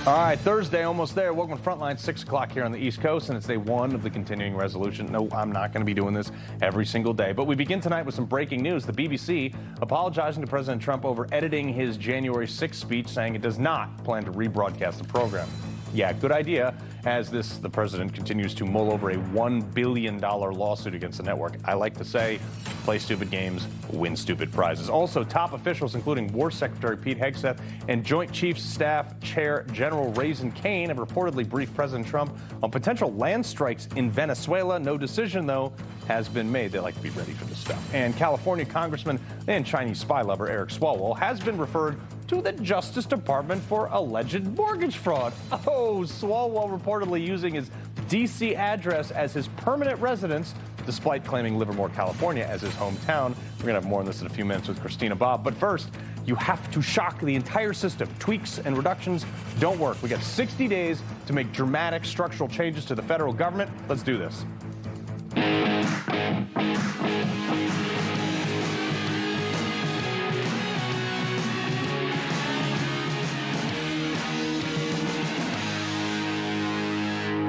All right, Thursday, almost there. Welcome to Frontline, 6 o'clock here on the East Coast, and it's day one of the continuing resolution. No, I'm not going to be doing this every single day, but we begin tonight with some breaking news. The BBC apologizing to President Trump over editing his January 6th speech, saying it does not plan to rebroadcast the program. Yeah, good idea, as the president continues to mull over a $1 billion lawsuit against the network. I like to say, play stupid games, win stupid prizes. Also, top officials, including War Secretary Pete Hegseth and Joint Chiefs Staff Chair General Raisin Kane, have reportedly briefed President Trump on potential land strikes in Venezuela. No decision, though, has been made. They like to be ready for this stuff. And California Congressman and Chinese spy lover Eric Swalwell has been referred to the Justice Department for alleged mortgage fraud. Oh, Swalwell reportedly using his D.C. address as his permanent residence, despite claiming Livermore, California as his hometown. We're going to have more on this in a few minutes with Christina Bobb. But first, you have to shock the entire system. Tweaks and reductions don't work. We got 60 days to make dramatic structural changes to the federal government. Let's do this.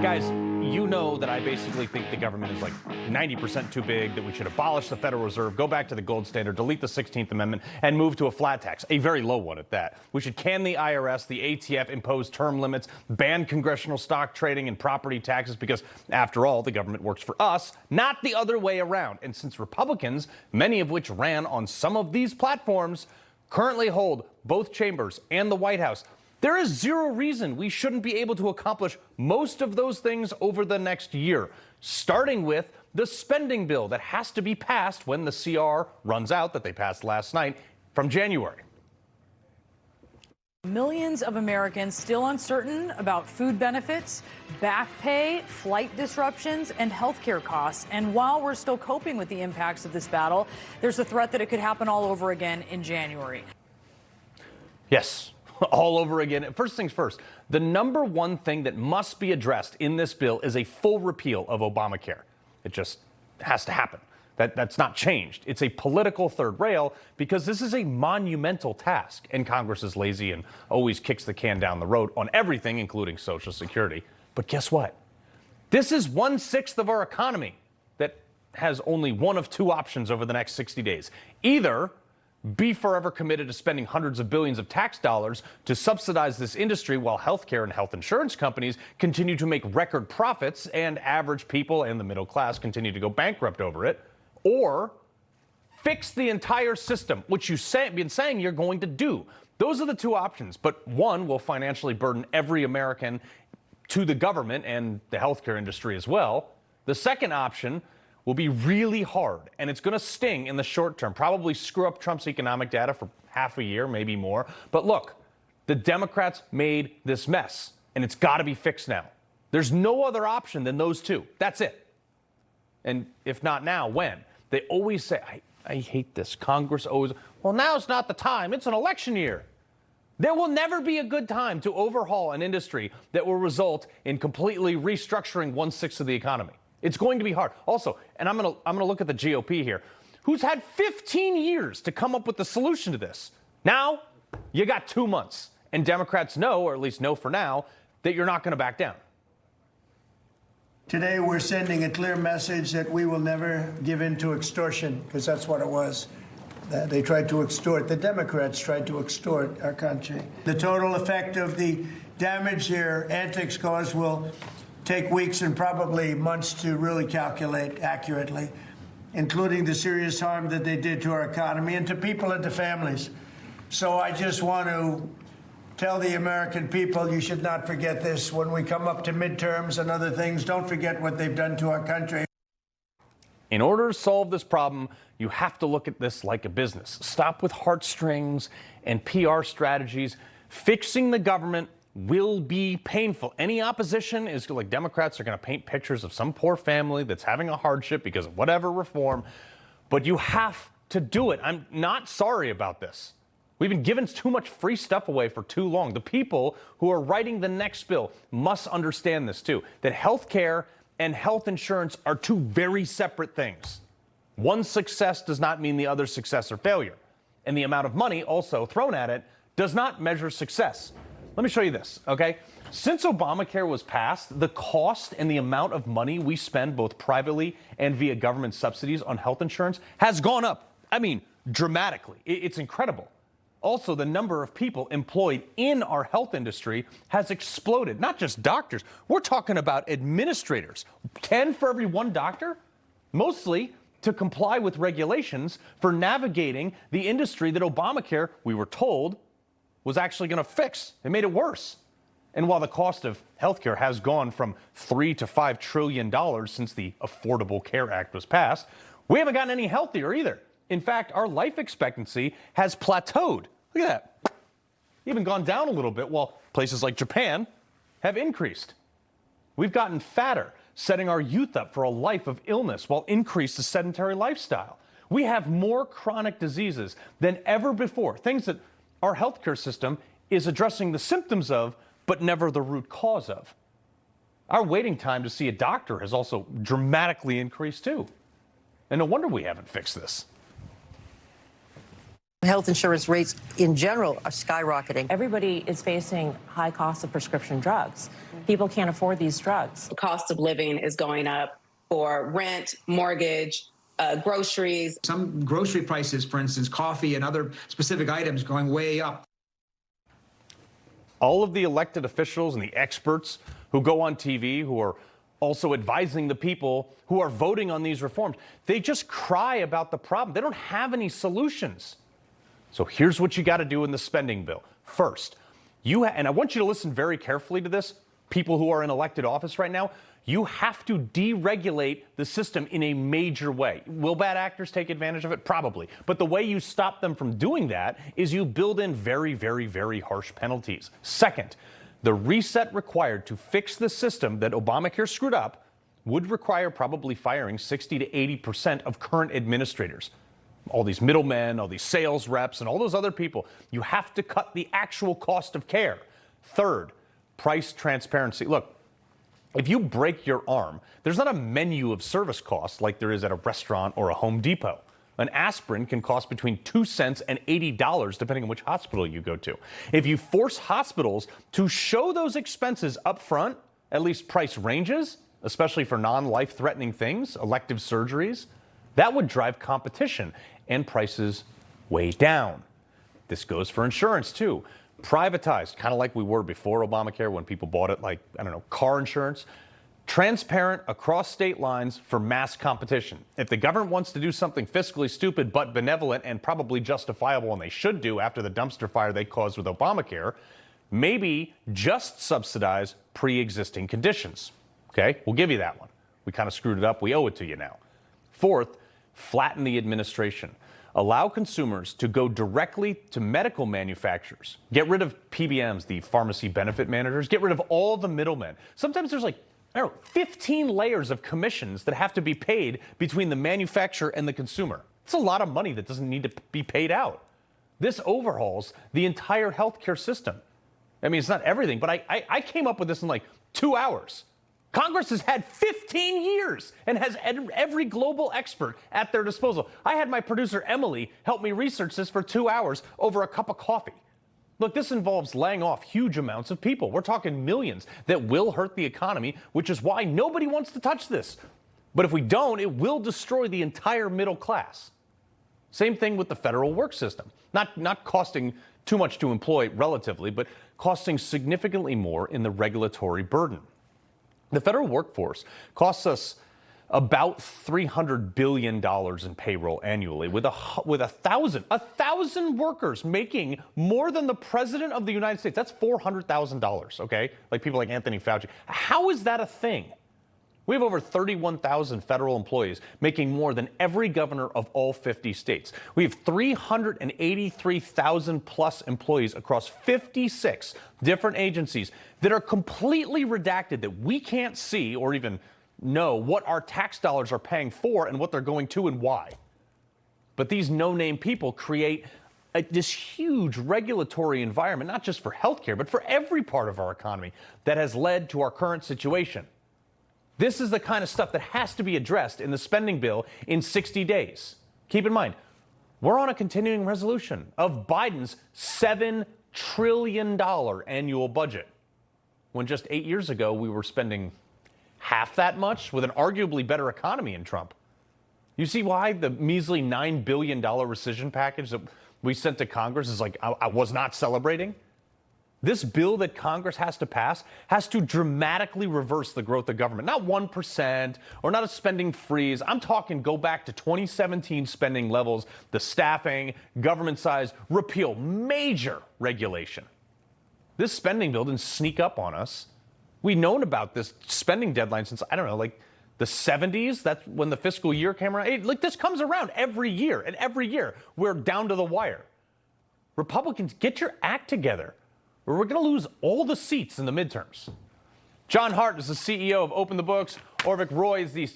Guys, you know that I basically think the government is like 90% too big, that we should abolish the Federal Reserve, go back to the gold standard, delete the 16th Amendment, and move to a flat tax, a very low one at that. We should can the IRS, the ATF, impose term limits, ban congressional stock trading and property taxes, because, after all, the government works for us, not the other way around. And since Republicans, many of which ran on some of these platforms, currently hold both chambers and the White House, there is zero reason we shouldn't be able to accomplish most of those things over the next year, starting with the spending bill that has to be passed when the CR runs out that they passed last night from January. Millions of Americans still uncertain about food benefits, back pay, flight disruptions, and health care costs. And while we're still coping with the impacts of this battle, there's a threat that it could happen all over again in January. Yes. All over again. First things first, the number one thing that must be addressed in this bill is a full repeal of Obamacare. It just has to happen. That's not changed. It's a political third rail because this is a monumental task, and Congress is lazy and always kicks the can down the road on everything, including Social Security. But guess what? This is 1/6 of our economy that has only one of two options over the next 60 days. Either be forever committed to spending hundreds of billions of tax dollars to subsidize this industry while healthcare and health insurance companies continue to make record profits and average people and the middle class continue to go bankrupt over it, or fix the entire system, which you've been saying you're going to do. Those are the two options, but one will financially burden every American to the government and the healthcare industry as well. The second option will be really hard, and it's going to sting in the short term, probably screw up Trump's economic data for half a year, maybe more. But look, the Democrats made this mess, and it's got to be fixed now. There's no other option than those two. That's it. And if not now, when? They always say, I hate this. Congress always, well, now's not the time. It's an election year. There will never be a good time to overhaul an industry that will result in completely restructuring 1/6 of the economy. It's going to be hard. Also, and I'm going to look at the GOP here, who's had 15 years to come up with the solution to this. Now, you got 2 months. And Democrats know, or at least know for now, that you're not going to back down. Today, we're sending a clear message that we will never give in to extortion, because that's what it was. They tried to extort. The Democrats tried to extort our country. The total effect of the damage their antics cause will take weeks and probably months to really calculate accurately, including the serious harm that they did to our economy and to people and to families. So I just want to tell the American people, you should not forget this. When we come up to midterms and other things, don't forget what they've done to our country. In order to solve this problem, you have to look at this like a business. Stop with heartstrings and PR strategies. Fixing the government will be painful. Any opposition is like Democrats are going to paint pictures of some poor family that's having a hardship because of whatever reform, but you have to do it. I'm not sorry about this. We've been giving too much free stuff away for too long. The people who are writing the next bill must understand this too, that health care and health insurance are two very separate things. One success does not mean the other success or failure. And the amount of money also thrown at it does not measure success. Let me show you this, okay? Since Obamacare was passed, the cost and the amount of money we spend both privately and via government subsidies on health insurance has gone up. I mean, dramatically. It's incredible. Also, the number of people employed in our health industry has exploded. Not just doctors. We're talking about administrators. 10 for every one doctor? Mostly to comply with regulations for navigating the industry that Obamacare, we were told, was actually going to fix. It made it worse. And while the cost of healthcare has gone from $3 to $5 trillion since the Affordable Care Act was passed, we haven't gotten any healthier either. In fact, our life expectancy has plateaued. Look at that. Even gone down a little bit, while places like Japan have increased. We've gotten fatter, setting our youth up for a life of illness while increased a sedentary lifestyle. We have more chronic diseases than ever before, things that our healthcare system is addressing the symptoms of, but never the root cause of. Our waiting time to see a doctor has also dramatically increased too. And no wonder we haven't fixed this. Health insurance rates in general are skyrocketing. Everybody is facing high costs of prescription drugs. People can't afford these drugs. The cost of living is going up for rent, mortgage, groceries. Some grocery prices, for instance, coffee and other specific items going way up. All of the elected officials and the experts who go on TV, who are also advising the people who are voting on these reforms, they just cry about the problem. They don't have any solutions. So here's what you got to do in the spending bill. First, and I want you to listen very carefully to this, people who are in elected office right now, you have to deregulate the system in a major way. Will bad actors take advantage of it? Probably. But the way you stop them from doing that is you build in very, very, very harsh penalties. Second, the reset required to fix the system that Obamacare screwed up would require probably firing 60 to 80% of current administrators. All these middlemen, all these sales reps, and all those other people. You have to cut the actual cost of care. Third, price transparency. Look, if you break your arm, there's not a menu of service costs like there is at a restaurant or a Home Depot. An aspirin can cost between 2 cents and $80, depending on which hospital you go to. If you force hospitals to show those expenses up front, at least price ranges, especially for non-life-threatening things, elective surgeries, that would drive competition and prices way down. This goes for insurance, too. Privatized, kind of like we were before Obamacare when people bought it like, I don't know, car insurance. Transparent across state lines for mass competition. If the government wants to do something fiscally stupid but benevolent and probably justifiable, and they should do after the dumpster fire they caused with Obamacare, maybe just subsidize pre-existing conditions. Okay, we'll give you that one. We kind of screwed it up. We owe it to you now. Fourth, flatten the administration. Allow consumers to go directly to medical manufacturers. Get rid of PBMs, the pharmacy benefit managers. Get rid of all the middlemen. Sometimes there's like, I don't know, 15 layers of commissions that have to be paid between the manufacturer and the consumer. It's a lot of money that doesn't need to be paid out. This overhauls the entire healthcare system. I mean, it's not everything, but I came up with this in like 2 hours. Congress has had 15 years and has every global expert at their disposal. I had my producer, Emily, help me research this for 2 hours over a cup of coffee. Look, this involves laying off huge amounts of people. We're talking millions that will hurt the economy, which is why nobody wants to touch this. But if we don't, it will destroy the entire middle class. Same thing with the federal work system. Not costing too much to employ relatively, but costing significantly more in the regulatory burden. The federal workforce costs us about $300 billion in payroll annually, with a thousand workers making more than the president of the United States. That's $400,000, okay? Like people like Anthony Fauci. How is that a thing? We have over 31,000 federal employees making more than every governor of all 50 states. We have 383,000 plus employees across 56 different agencies that are completely redacted, that we can't see or even know what our tax dollars are paying for and what they're going to and why. But these no-name people create this huge regulatory environment, not just for healthcare, but for every part of our economy that has led to our current situation. This is the kind of stuff that has to be addressed in the spending bill in 60 days. Keep in mind, we're on a continuing resolution of Biden's $7 trillion annual budget, when just 8 years ago we were spending half that much with an arguably better economy in Trump. You see why the measly $9 billion rescission package that we sent to Congress is like, I was not celebrating? This bill that Congress has to pass has to dramatically reverse the growth of government. Not 1% or not a spending freeze. I'm talking go back to 2017 spending levels, the staffing, government size, repeal major regulation. This spending bill didn't sneak up on us. We've known about this spending deadline since, I don't know, like the 70s. That's when the fiscal year came around. Like this comes around every year, and every year we're down to the wire. Republicans, get your act together, or we're going to lose all the seats in the midterms. John Hart is the CEO of Open the Books. Avik Roy is the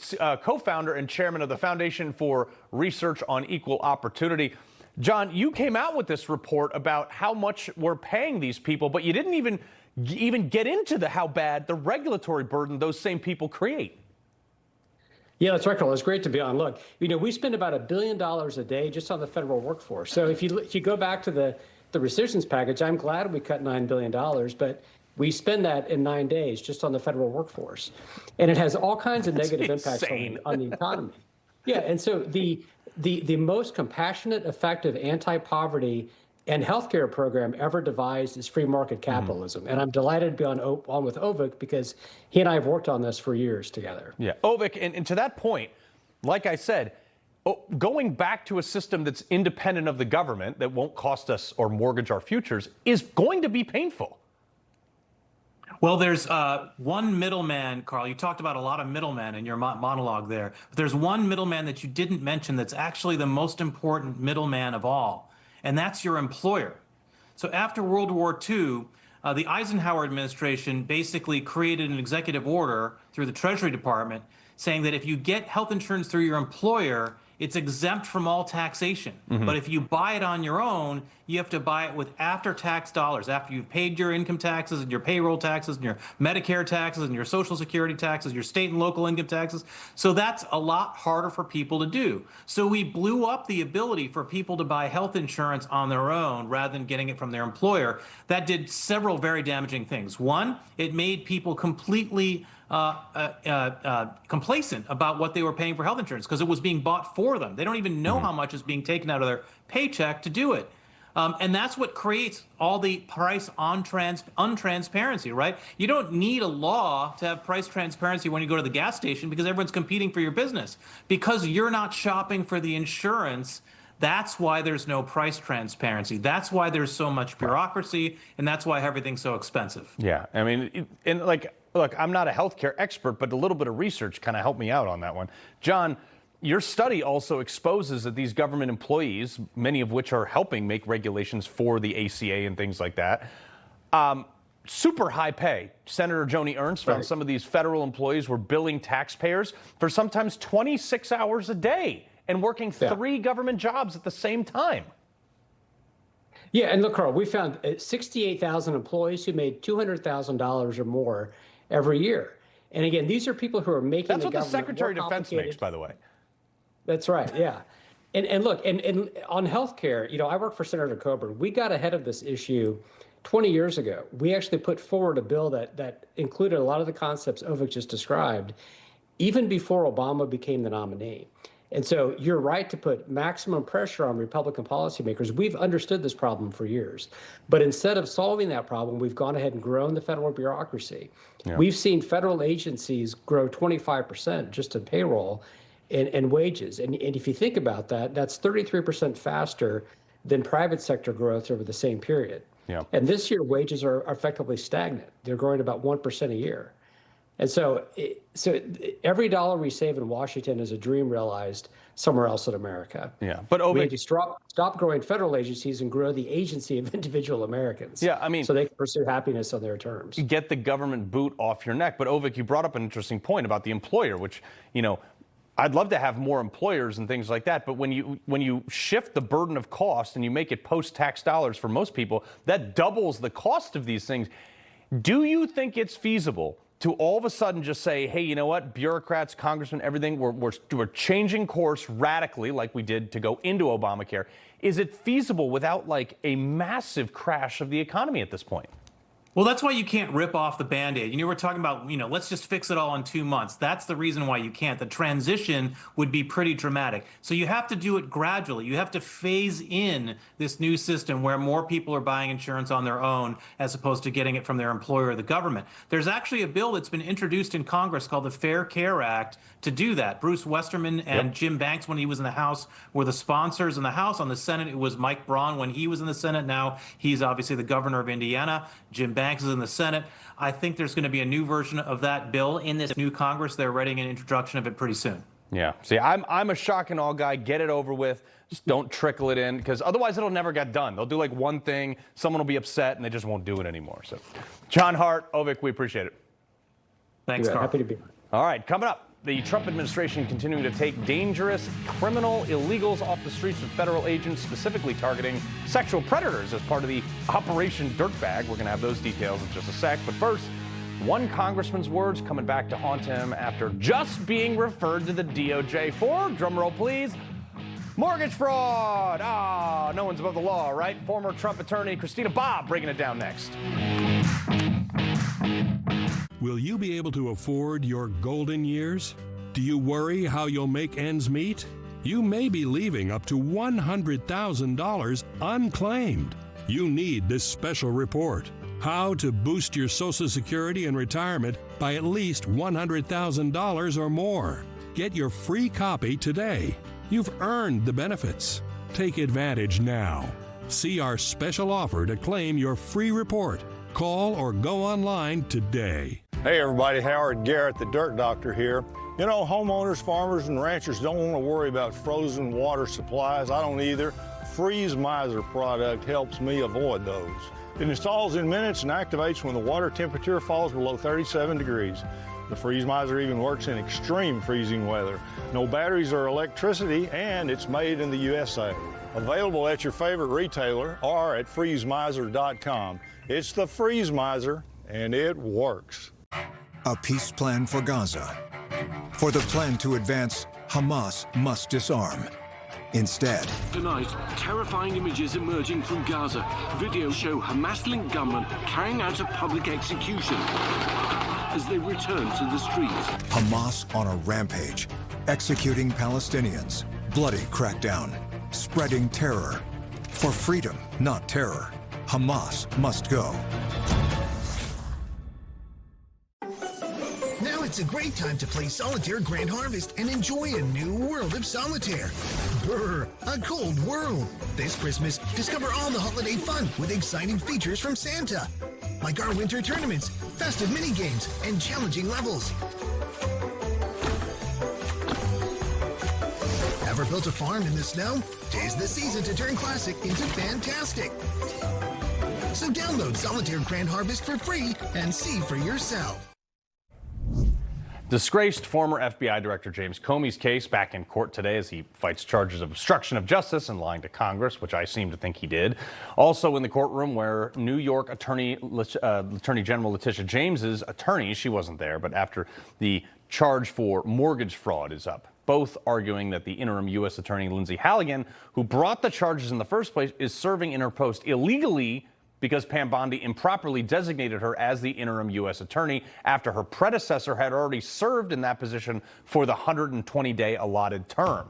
co-founder and chairman of the Foundation for Research on Equal Opportunity. John, you came out with this report about how much we're paying these people, but you didn't even get into how bad the regulatory burden those same people create. Yeah, that's right, Carl. It's great to be on. Look, we spend about $1 billion a day just on the federal workforce. So if you go back to the rescissions package, I'm glad we cut $9 billion, but we spend that in 9 days just on the federal workforce. And it has all kinds of negative impacts on the economy. Yeah, and so the most compassionate, effective anti-poverty and healthcare program ever devised is free market capitalism. And I'm delighted to be on with Avik because he and I have worked on this for years together. Yeah, Avik, and to that point, like I said, going back to a system that's independent of the government that won't cost us or mortgage our futures is going to be painful. Well, there's one middleman, Carl. You talked about a lot of middlemen in your monologue there. But there's one middleman that you didn't mention that's actually the most important middleman of all, and that's your employer. So after World War II, the Eisenhower administration basically created an executive order through the Treasury Department saying that if you get health insurance through your employer, it's exempt from all taxation. But if you buy it on your own, you have to buy it with after-tax dollars, after you've paid your income taxes and your payroll taxes and your Medicare taxes and your Social Security taxes, your state and local income taxes. So that's a lot harder for people to do. So we blew up the ability for people to buy health insurance on their own rather than getting it from their employer. That did several very damaging things. One, it made people completely complacent about what they were paying for health insurance because it was being bought for them. They don't even know how much is being taken out of their paycheck to do it. And that's what creates all the price untransparency, right? You don't need a law to have price transparency when you go to the gas station because everyone's competing for your business. Because you're not shopping for the insurance, that's why there's no price transparency. That's why there's so much bureaucracy, and that's why everything's so expensive. Yeah, I mean, and like, look, I'm not a healthcare expert, but a little bit of research kind of helped me out on that one. John, your study also exposes that these government employees, many of which are helping make regulations for the ACA and things like that, super high pay. Senator Joni Ernst found some of these federal employees were billing taxpayers for sometimes 26 hours a day and working 3 government jobs at the same time. Yeah, and look, Carl, we found 68,000 employees who made $200,000 or more every year. And again, these are people who are making That's the what the government Secretary more of Defense makes, by the way. That's right, yeah. And look, and on healthcare, I work for Senator Coburn. We got ahead of this issue 20 years ago. We actually put forward a bill that included a lot of the concepts Avik just described, even before Obama became the nominee. And so you're right to put maximum pressure on Republican policymakers. We've understood this problem for years. But instead of solving that problem, we've gone ahead and grown the federal bureaucracy. Yeah. We've seen federal agencies grow 25% just in payroll and wages. And if you think about that, that's 33% faster than private sector growth over the same period. Yeah. And this year, wages are effectively stagnant. They're growing about 1% a year. And so every dollar we save in Washington is a dream realized somewhere else in America. Yeah, but we need to stop growing federal agencies and grow the agency of individual Americans. Yeah, I mean, so they can pursue happiness on their terms. Get the government boot off your neck. But Avik, you brought up an interesting point about the employer, which, I'd love to have more employers and things like that. But when you shift the burden of cost and you make it post-tax dollars for most people, that doubles the cost of these things. Do you think it's feasible to all of a sudden just say, hey, you know what, bureaucrats, congressmen, everything, we're changing course radically like we did to go into Obamacare. Is it feasible without like a massive crash of the economy at this point? Well, that's why you can't rip off the Band-Aid. We're talking about, let's just fix it all in 2 months. That's the reason why you can't. The transition would be pretty dramatic. So you have to do it gradually. You have to phase in this new system where more people are buying insurance on their own as opposed to getting it from their employer or the government. There's actually a bill that's been introduced in Congress called the Fair Care Act to do that. Bruce Westerman and Jim Banks, when he was in the House, were the sponsors in the House. On the Senate, it was Mike Braun when he was in the Senate. Now he's obviously the governor of Indiana. Jim Banks is in the Senate. I think there's going to be a new version of that bill in this new Congress. They're writing an introduction of it pretty soon. Yeah. See, I'm a shock and awe guy. Get it over with. Just don't trickle it in, because otherwise it'll never get done. They'll do like one thing, someone will be upset, and they just won't do it anymore. So, John Hart, Avik, we appreciate it. Thanks, Carl. Happy to be here. All right, coming up. The Trump administration continuing to take dangerous criminal illegals off the streets with federal agents specifically targeting sexual predators as part of the Operation Dirtbag. We're going to have those details in just a sec. But first, one congressman's words coming back to haunt him after just being referred to the DOJ for, drumroll please, mortgage fraud. No one's above the law, right? Former Trump attorney Christina Bobb breaking it down next. Will you be able to afford your golden years? Do you worry how you'll make ends meet? You may be leaving up to $100,000 unclaimed. You need this special report. How to boost your Social Security and retirement by at least $100,000 or more. Get your free copy today. You've earned the benefits. Take advantage now. See our special offer to claim your free report. Call or go online today. Hey everybody, Howard Garrett, the Dirt Doctor here. You know, homeowners, farmers, and ranchers don't want to worry about frozen water supplies. I don't either. Freeze Miser product helps me avoid those. It installs in minutes and activates when the water temperature falls below 37 degrees. The Freeze Miser even works in extreme freezing weather. No batteries or electricity, and it's made in the USA. Available at your favorite retailer or at freezemiser.com. It's the Freeze Miser, and it works. A peace plan for Gaza. For the plan to advance, Hamas must disarm. Instead, tonight, terrifying images emerging from Gaza. Videos show Hamas-linked gunmen carrying out a public execution as they return to the streets. Hamas on a rampage, executing Palestinians. Bloody crackdown, spreading terror. For freedom, not terror, Hamas must go. Now it's a great time to play Solitaire Grand Harvest and enjoy a new world of solitaire. Brr, a cold world. This Christmas, discover all the holiday fun with exciting features from Santa. Like our winter tournaments, festive minigames, and challenging levels. Ever built a farm in the snow? 'Tis the season to turn classic into fantastic. So download Solitaire Grand Harvest for free and see for yourself. Disgraced former FBI Director James Comey's case back in court today as he fights charges of obstruction of justice and lying to Congress, which I seem to think he did. Also in the courtroom where New York Attorney General Letitia James's attorney, she wasn't there, but after the charge for mortgage fraud is up. Both arguing that the interim U.S. Attorney Lindsay Halligan, who brought the charges in the first place, is serving in her post illegally because Pam Bondi improperly designated her as the interim U.S. attorney after her predecessor had already served in that position for the 120-day allotted term.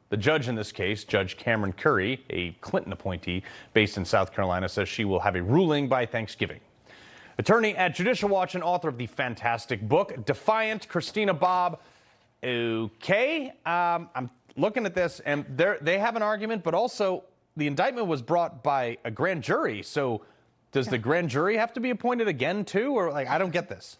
The judge in this case, Judge Cameron Curry, a Clinton appointee based in South Carolina, says she will have a ruling by Thanksgiving. Attorney at Judicial Watch and author of the fantastic book, Defiant, Christina Bobb. Okay, I'm looking at this, and they have an argument, but also the indictment was brought by a grand jury. So does the grand jury have to be appointed again, too? Or, like, I don't get this.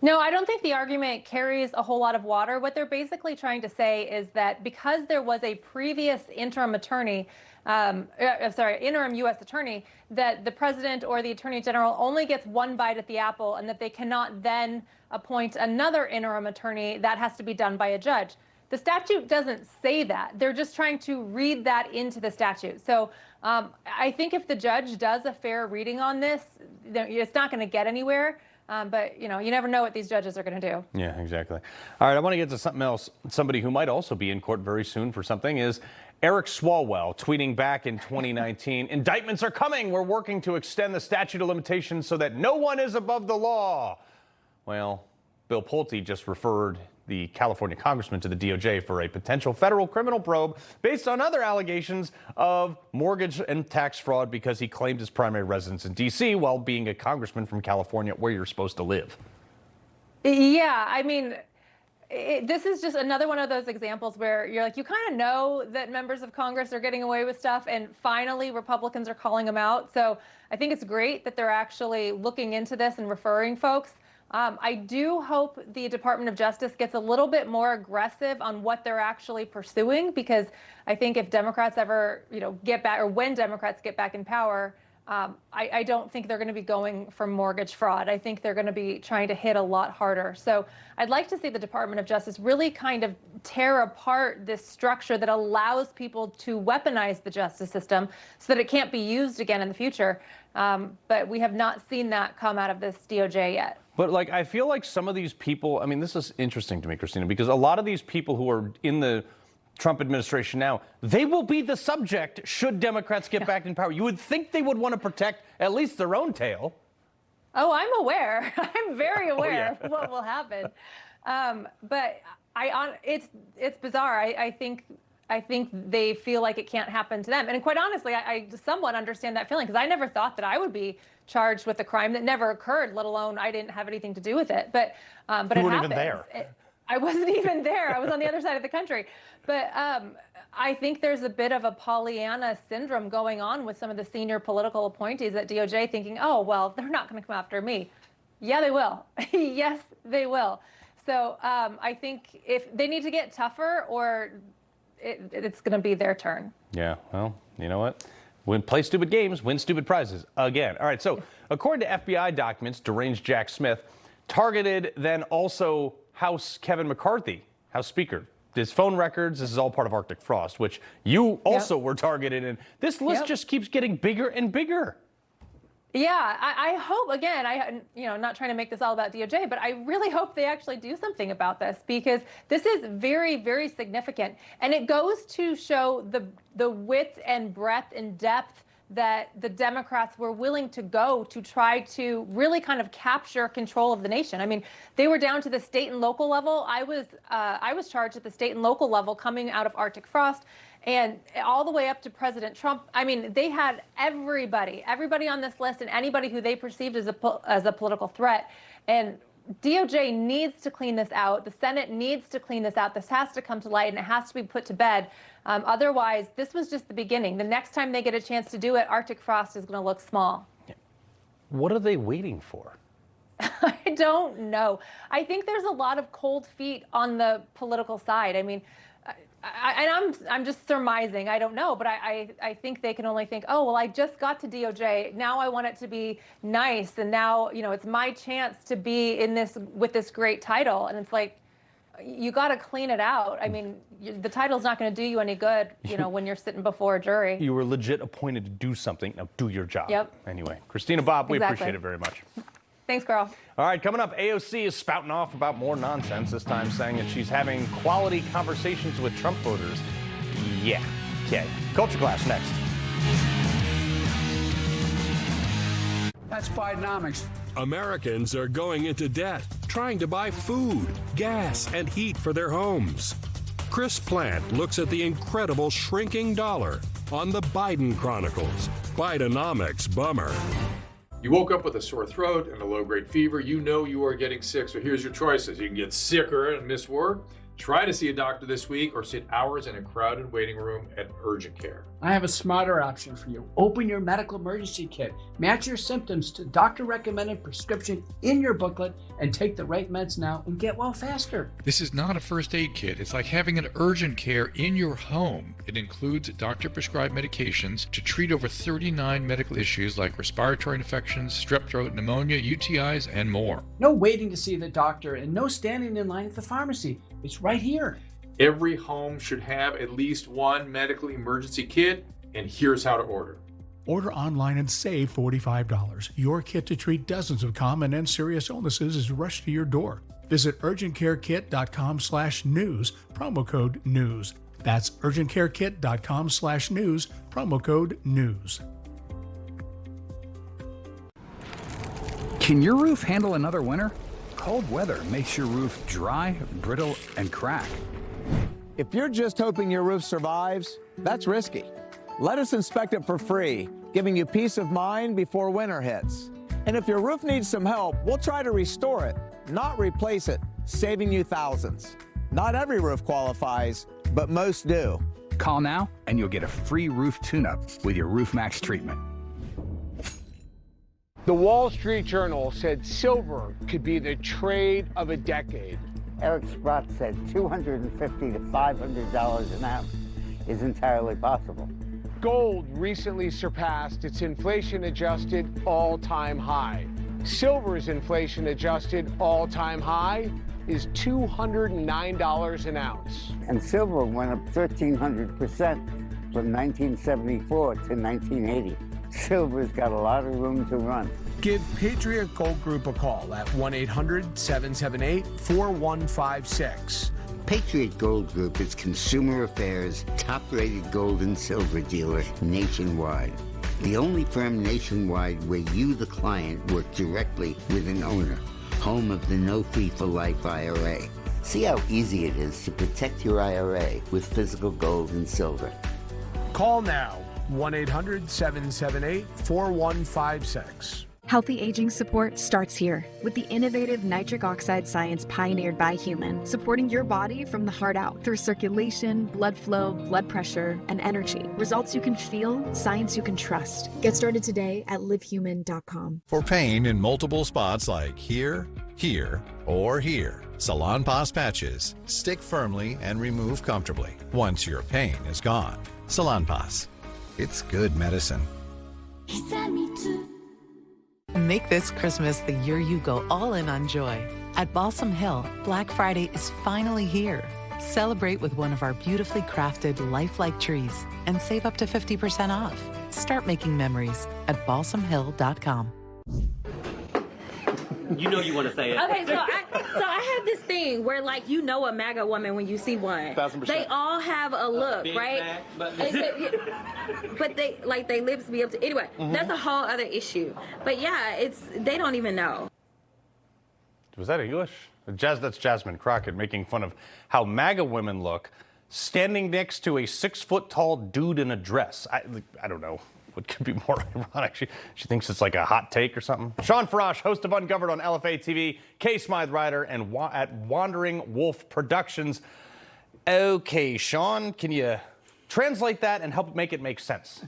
No, I don't think the argument carries a whole lot of water. What they're basically trying to say is that because there was a previous interim attorney, interim U.S. attorney, that the president or the attorney general only gets one bite at the apple and that they cannot then appoint another interim attorney. That has to be done by a judge. The statute doesn't say that. They're just trying to read that into the statute. So I think if the judge does a fair reading on this, it's not going to get anywhere. But, you never know what these judges are going to do. Yeah, exactly. All right, I want to get to something else. Somebody who might also be in court very soon for something is Eric Swalwell, tweeting back in 2019, indictments are coming. We're working to extend the statute of limitations so that no one is above the law. Well, Bill Pulte just referred the California congressman to the DOJ for a potential federal criminal probe based on other allegations of mortgage and tax fraud because he claimed his primary residence in D.C. while being a congressman from California, where you're supposed to live. Yeah, I mean, this is just another one of those examples where you're like, you kind of know that members of Congress are getting away with stuff, and finally Republicans are calling them out. So I think it's great that they're actually looking into this and referring folks. I do hope the Department of Justice gets a little bit more aggressive on what they're actually pursuing, because I think if Democrats ever, get back, or when Democrats get back in power, I don't think they're going to be going for mortgage fraud. I think they're going to be trying to hit a lot harder. So I'd like to see the Department of Justice really kind of tear apart this structure that allows people to weaponize the justice system so that it can't be used again in the future. But we have not seen that come out of this DOJ yet. But I feel like some of these people, I mean, this is interesting to me, Christina, because a lot of these people who are in the Trump administration now, they will be the subject should Democrats get back in power. You would think they would want to protect at least their own tail. Oh, I'm aware. I'm very aware of what will happen. But it's bizarre. I think they feel like it can't happen to them. And quite honestly, I somewhat understand that feeling, because I never thought that I would be charged with a crime that never occurred, let alone I didn't have anything to do with it. But it happens. Even there. I wasn't even there. I was on the other side of the country. But I think there's a bit of a Pollyanna syndrome going on with some of the senior political appointees at DOJ, thinking, oh, well, they're not going to come after me. Yeah, they will. Yes, they will. So I think if they need to get tougher, or it's going to be their turn. Yeah, well, you know what? Play stupid games, win stupid prizes again. All right, so according to FBI documents, deranged Jack Smith targeted then also House Kevin McCarthy, House Speaker. His phone records, this is all part of Arctic Frost, which you also were targeted in. This list just keeps getting bigger and bigger. Yeah, I hope, again, not trying to make this all about DOJ, but I really hope they actually do something about this, because this is very, very significant. And it goes to show the width and breadth and depth that the Democrats were willing to go to try to really kind of capture control of the nation. I mean, they were down to the state and local level. I was charged at the state and local level coming out of Arctic Frost, and all the way up to President Trump. I mean, they had everybody on this list, and anybody who they perceived as a political threat. And DOJ needs to clean this out. The Senate needs to clean this out. This has to come to light, and it has to be put to bed. Otherwise, this was just the beginning. The next time they get a chance to do it, Arctic Frost is going to look small. What are they waiting for? I don't know. I think there's a lot of cold feet on the political side. I mean, I'm just surmising. I don't know, but I think they can only think, oh, well, I just got to DOJ. Now I want it to be nice, and now it's my chance to be in this with this great title. And it's like, you got to clean it out. I mean, the title's not going to do you any good, when you're sitting before a jury. You were legit appointed to do something. Now do your job. Yep. Anyway, Christina Bobb, we appreciate it very much. Thanks, Carl. All right, coming up, AOC is spouting off about more nonsense, this time saying that she's having quality conversations with Trump voters. Yeah. Okay. Culture Class next. That's Bidenomics. Americans are going into debt, trying to buy food, gas, and heat for their homes. Chris Plant looks at the incredible shrinking dollar on the Biden Chronicles. Bidenomics bummer. You woke up with a sore throat and a low-grade fever. You know you are getting sick, so here's your choices. You can get sicker and miss work. Try to see a doctor this week, or sit hours in a crowded waiting room at urgent care. I have a smarter option for you. Open your medical emergency kit. Match your symptoms to doctor-recommended prescription in your booklet, and take the right meds now and get well faster. This is not a first aid kit. It's like having an urgent care in your home. It includes doctor-prescribed medications to treat over 39 medical issues like respiratory infections, strep throat, pneumonia, UTIs, and more. No waiting to see the doctor, and no standing in line at the pharmacy. It's right here. Every home should have at least one medical emergency kit, and here's how to order. Order online and save $45. Your kit to treat dozens of common and serious illnesses is rushed to your door. Visit urgentcarekit.com/news, promo code NEWS. That's urgentcarekit.com/news, promo code NEWS. Can your roof handle another winter? Cold weather makes your roof dry, brittle, and crack. If you're just hoping your roof survives, that's risky. Let us inspect it for free, giving you peace of mind before winter hits. And if your roof needs some help, we'll try to restore it, not replace it, saving you thousands. Not every roof qualifies, but most do. Call now and you'll get a free roof tune-up with your Roofmax treatment. The Wall Street Journal said silver could be the trade of a decade. Eric Sprott said $250 to $500 an ounce is entirely possible. Gold recently surpassed its inflation-adjusted all-time high. Silver's inflation-adjusted all-time high is $209 an ounce. And silver went up 1,300% from 1974 to 1980. Silver's got a lot of room to run. Give Patriot Gold Group a call at 1-800-778-4156. Patriot Gold Group is Consumer Affairs' top-rated gold and silver dealer nationwide. The only firm nationwide where you, the client, work directly with an owner. Home of the No Fee for Life IRA. See how easy it is to protect your IRA with physical gold and silver. Call now, 1-800-778-4156. Healthy aging support starts here with the innovative nitric oxide science pioneered by Human, supporting your body from the heart out through circulation, blood flow, blood pressure, and energy. Results you can feel, science you can trust. Get started today at livehuman.com. For pain in multiple spots like here, here, or here, Salonpas patches stick firmly and remove comfortably once your pain is gone. Salonpas. It's good medicine. Make this Christmas the year you go all in on joy. At Balsam Hill, Black Friday is finally here. Celebrate with one of our beautifully crafted lifelike trees and save up to 50% off. Start making memories at balsamhill.com. You know you want to say it. Okay, so I have this thing where, like, you know a MAGA woman when you see one. 1000%. They all have a look, big right? But they like they lips be up to anyway. That's a whole other issue. But yeah, they don't even know. Was that English? That's Jasmine Crockett making fun of how MAGA women look, standing next to a 6-foot-tall dude in a dress. I don't know what could be more ironic. She thinks it's like a hot take or something. Shawn Farash, host of Uncovered on LFA TV, Smythe writer, and at Wandering Wolf Productions. Okay, Shawn, can you translate that and help make it make sense?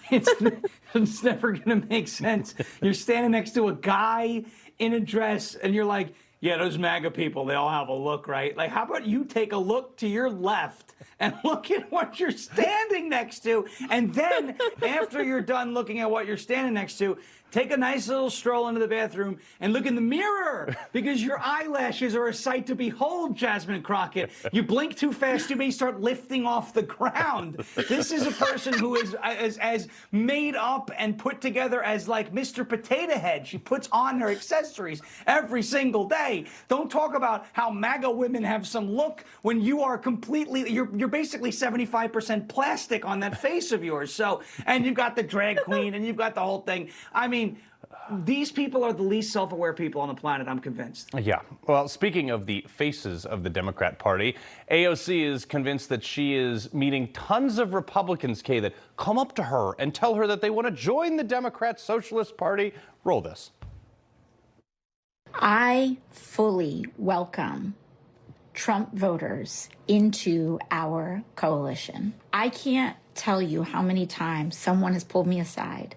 It's never going to make sense. You're standing next to a guy in a dress, and you're like, yeah, those MAGA people, they all have a look, right? Like, how about you take a look to your left and look at what you're standing next to, and then after you're done looking at what you're standing next to, take a nice little stroll into the bathroom and look in the mirror, because your eyelashes are a sight to behold, Jasmine Crockett. You blink too fast, you may start lifting off the ground. This is a person who is as made up and put together as like Mr. Potato Head. She puts on her accessories every single day. Don't talk about how MAGA women have some look when you are completely, you're basically 75% plastic on that face of yours. So, and you've got the drag queen and you've got the whole thing. I mean, these people are the least self-aware people on the planet, I'm convinced. Yeah. Well, speaking of the faces of the Democrat Party, AOC is convinced that she is meeting tons of Republicans, Kay, that come up to her and tell her that they want to join the Democrat Socialist Party. Roll this. I fully welcome Trump voters into our coalition. I can't tell you how many times someone has pulled me aside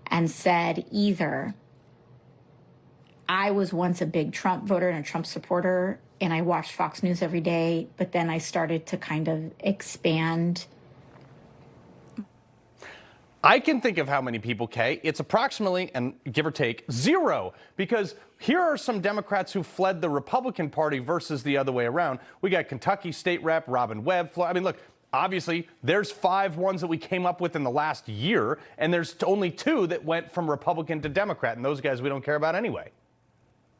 and said either I was once a big Trump voter and a Trump supporter and I watched Fox News every day, but then I started to kind of expand. I can think of how many people, Kay. It's approximately, and give or take, 0, because here are some Democrats who fled the Republican Party versus the other way around. We got Kentucky State Rep Robin Webb. I mean, look, Obviously, there's 5 ones that we came up with in the last year, and there's only 2 that went from Republican to Democrat, and those guys we don't care about anyway.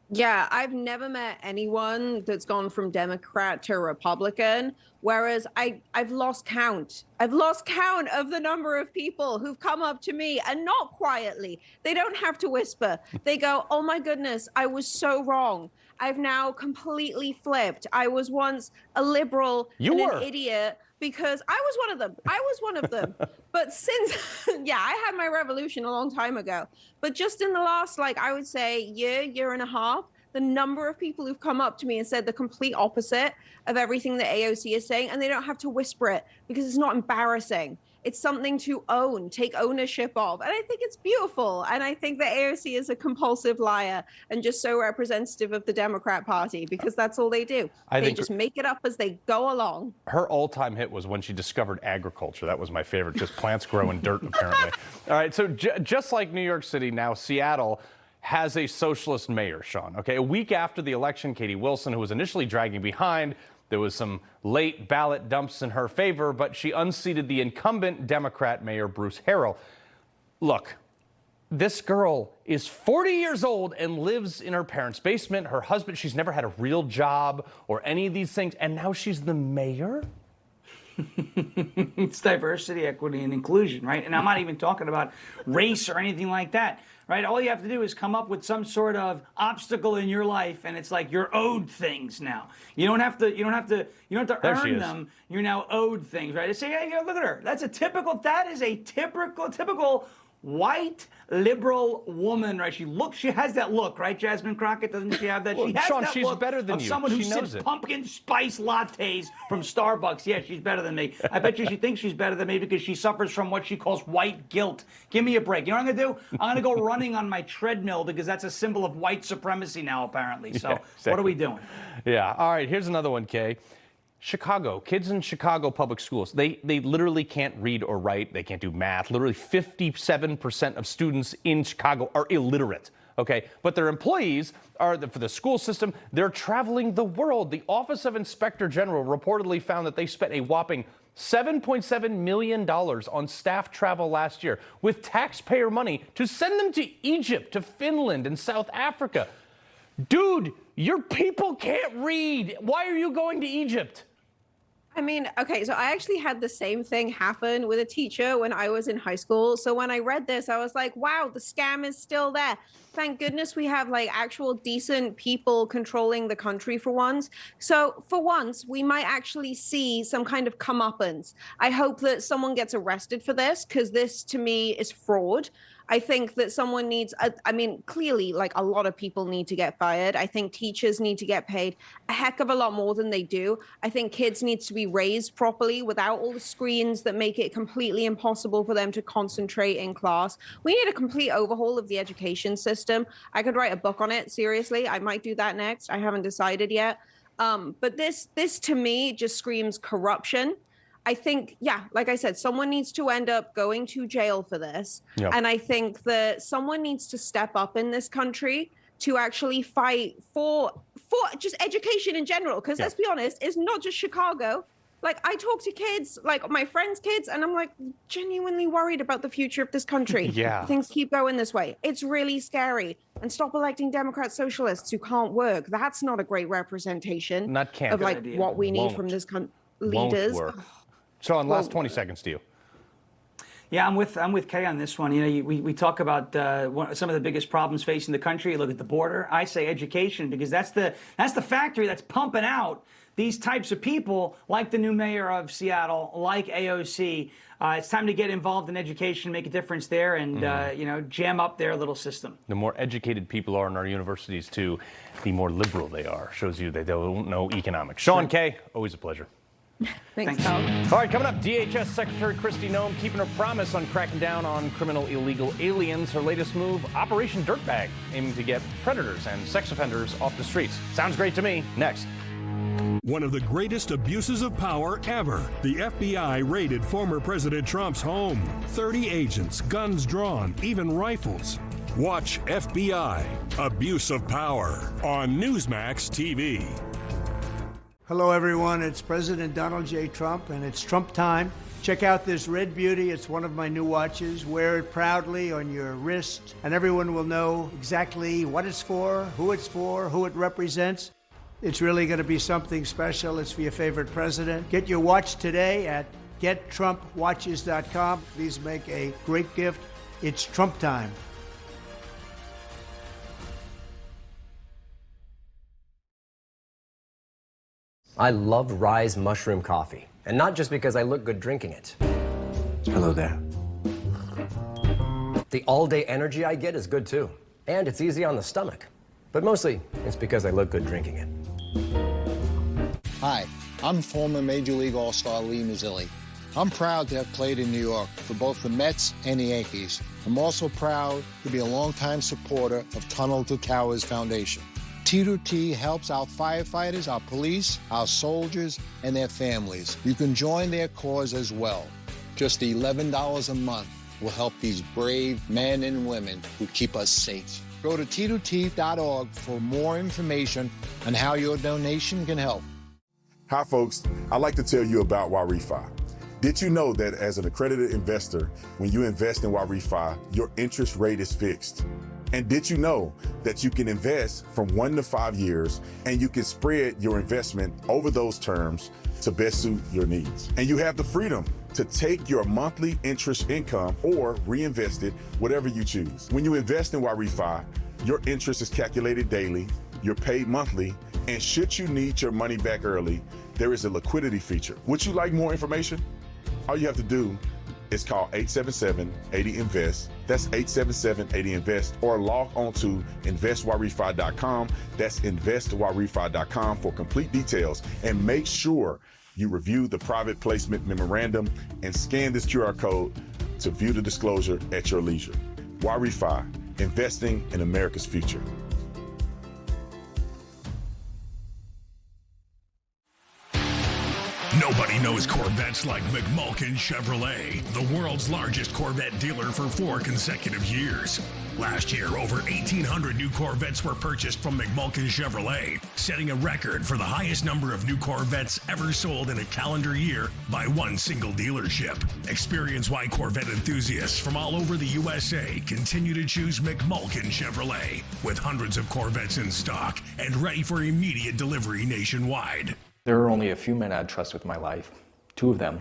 Yeah, I've never met anyone that's gone from Democrat to Republican, whereas I've lost count. I've lost count of the number of people who've come up to me, and not quietly. They don't have to whisper. They go, "Oh my goodness, I was so wrong. I've now completely flipped. I was once a liberal and an idiot." Because I was one of them. I was one of them. But since, yeah, I had my revolution a long time ago. But just in the last, I would say year and a half, the number of people who've come up to me and said the complete opposite of everything that AOC is saying, and they don't have to whisper it because it's not embarrassing. It's something to own, take ownership of. And I think it's beautiful. And I think that AOC is a compulsive liar and just so representative of the Democrat Party because that's all they do. They just make it up as they go along. Her all-time hit was when she discovered agriculture. That was my favorite, because plants grow in dirt, apparently. All right, so just like New York City, now Seattle has a socialist mayor, Shawn. Okay, a week after the election, Katie Wilson, who was initially dragging behind, there was some late ballot dumps in her favor, but she unseated the incumbent Democrat Mayor Bruce Harrell. Look, this girl is 40 years old and lives in her parents' basement. Her husband, she's never had a real job or any of these things, and now she's the mayor? It's diversity, equity, and inclusion, right? And I'm not even talking about race or anything like that, right? All you have to do is come up with some sort of obstacle in your life, and it's like you're owed things now. You don't have to earn them. You're now owed things, right? They say, hey, look at her. That is a typical white liberal woman, right? She has that look, right? Jasmine Crockett, doesn't she have that? Well, she has Shawn, that she's look better than of you. someone who She knows sips it. pumpkin spice lattes from Starbucks. Yeah, she's better than me. I bet you she thinks she's better than me because she suffers from what she calls white guilt. Give me a break. You know what I'm going to do? I'm going to go running on my treadmill because that's a symbol of white supremacy now, apparently. So Yeah, exactly. What are we doing? Yeah. All right, here's another one, Kay. Chicago, kids in Chicago public schools, they literally can't read or write. They can't do math. Literally 57% of students in Chicago are illiterate. Okay, but their employees for the school system, they're traveling the world. The Office of Inspector General reportedly found that they spent a whopping $7.7 million on staff travel last year with taxpayer money to send them to Egypt, to Finland, and South Africa. Dude, your people can't read. Why are you going to Egypt? I mean, okay, so I actually had the same thing happen with a teacher when I was in high school. So when I read this, I was like, wow, the scam is still there. Thank goodness we have actual decent people controlling the country for once. So for once, we might actually see some kind of comeuppance. I hope that someone gets arrested for this because this to me is fraud. I think that someone needs, clearly, a lot of people need to get fired. I think teachers need to get paid a heck of a lot more than they do. I think kids need to be raised properly without all the screens that make it completely impossible for them to concentrate in class. We need a complete overhaul of the education system. I could write a book on it, seriously. I might do that next. I haven't decided yet. But this to me just screams corruption. I think, like I said, someone needs to end up going to jail for this. Yep. And I think that someone needs to step up in this country to actually fight for just education in general. Because let's be honest, it's not just Chicago. I talk to kids, my friends' kids, and I'm genuinely worried about the future of this country. Yeah. Things keep going this way. It's really scary. And stop electing Democrat socialists who can't work. That's not a great representation of what we need from this leaders. Won't work. Shawn, last 20 seconds to you. Yeah, I'm with Kay on this one. We talk about some of the biggest problems facing the country. Look at the border. I say education because that's the factory that's pumping out these types of people, like the new mayor of Seattle, like AOC. It's time to get involved in education, make a difference there, and jam up their little system. The more educated people are in our universities, too, the more liberal they are. Shows you they don't know economics. Shawn, Kay, always a pleasure. Thanks, Carl. All right, coming up, DHS Secretary Kristi Noem keeping her promise on cracking down on criminal illegal aliens. Her latest move, Operation Dirtbag, aiming to get predators and sex offenders off the streets. Sounds great to me. Next. One of the greatest abuses of power ever. The FBI raided former President Trump's home. 30 agents, guns drawn, even rifles. Watch FBI, Abuse of Power, on Newsmax TV. Hello, everyone. It's President Donald J. Trump, and it's Trump time. Check out this red beauty. It's one of my new watches. Wear it proudly on your wrist, and everyone will know exactly what it's for, who it represents. It's really going to be something special. It's for your favorite president. Get your watch today at gettrumpwatches.com. These make a great gift. It's Trump time. I love Rise Mushroom Coffee, and not just because I look good drinking it. Hello there. The all-day energy I get is good too, and it's easy on the stomach. But mostly, it's because I look good drinking it. Hi, I'm former Major League All-Star Lee Mazzilli. I'm proud to have played in New York for both the Mets and the Yankees. I'm also proud to be a longtime supporter of Tunnel to Towers Foundation. T2T helps our firefighters, our police, our soldiers, and their families. You can join their cause as well. Just $11 a month will help these brave men and women who keep us safe. Go to T2T.org for more information on how your donation can help. Hi, folks. I'd like to tell you about YRefi. Did you know that as an accredited investor, when you invest in YRefi, your interest rate is fixed? And did you know that you can invest from 1 to 5 years and you can spread your investment over those terms to best suit your needs? And you have the freedom to take your monthly interest income or reinvest it, whatever you choose. When you invest in YRefi, your interest is calculated daily, you're paid monthly, and should you need your money back early, there is a liquidity feature. Would you like more information? All you have to do is call 877-80-INVEST. That's 877-80-INVEST, or log on to investyrrefi.com. That's investyrrefi.com for complete details. And make sure you review the private placement memorandum and scan this QR code to view the disclosure at your leisure. YRefi, investing in America's future. Nobody knows Corvettes like McMulkin Chevrolet, the world's largest Corvette dealer for 4 consecutive years. Last year, over 1,800 new Corvettes were purchased from McMulkin Chevrolet, setting a record for the highest number of new Corvettes ever sold in a calendar year by one single dealership. Experience why Corvette enthusiasts from all over the USA continue to choose McMulkin Chevrolet, with hundreds of Corvettes in stock and ready for immediate delivery nationwide. There are only a few men I'd trust with my life. 2 of them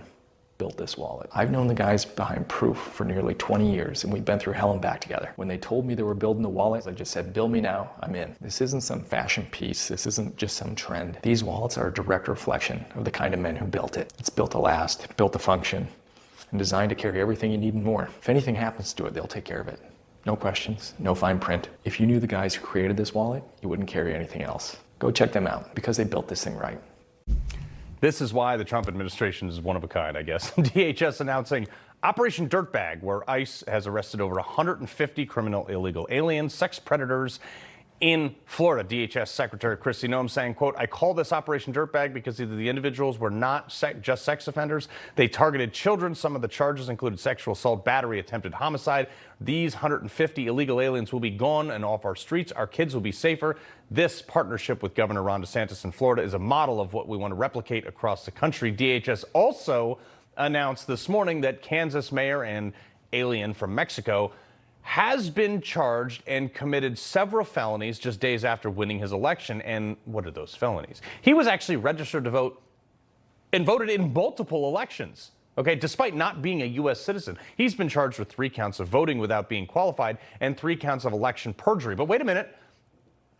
built this wallet. I've known the guys behind Proof for nearly 20 years, and we've been through hell and back together. When they told me they were building the wallet, I just said, bill me now, I'm in. This isn't some fashion piece. This isn't just some trend. These wallets are a direct reflection of the kind of men who built it. It's built to last, built to function, and designed to carry everything you need and more. If anything happens to it, they'll take care of it. No questions, no fine print. If you knew the guys who created this wallet, you wouldn't carry anything else. Go check them out, because they built this thing right. This is why the Trump administration is one of a kind, I guess. DHS announcing Operation Dirtbag, where ICE has arrested over 150 criminal illegal aliens, sex predators in Florida. DHS Secretary Christina Bobb saying, quote, I call this Operation Dirtbag because either the individuals were not just sex offenders, they targeted children. Some of the charges included sexual assault, battery, attempted homicide. These 150 illegal aliens will be gone and off our streets. Our kids will be safer. This partnership with Governor Ron DeSantis in Florida is a model of what we want to replicate across the country. DHS also announced this morning that Kansas mayor and alien from Mexico has been charged and committed several felonies just days after winning his election. And what are those felonies? He was actually registered to vote and voted in multiple elections. Okay, despite not being a U.S. citizen. He's been charged with 3 counts of voting without being qualified and 3 counts of election perjury. But wait a minute.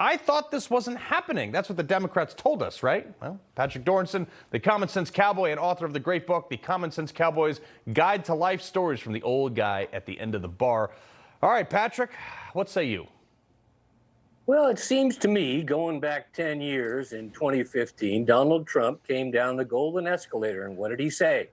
I thought this wasn't happening. That's what the Democrats told us, right? Well, Patrick Dorinson, the Common Sense Cowboy and author of the great book, The Common Sense Cowboy's Guide to Life Stories from the Old Guy at the End of the Bar. All right, Patrick, what say you? Well, it seems to me, going back 10 years in 2015, Donald Trump came down the golden escalator, and what did he say?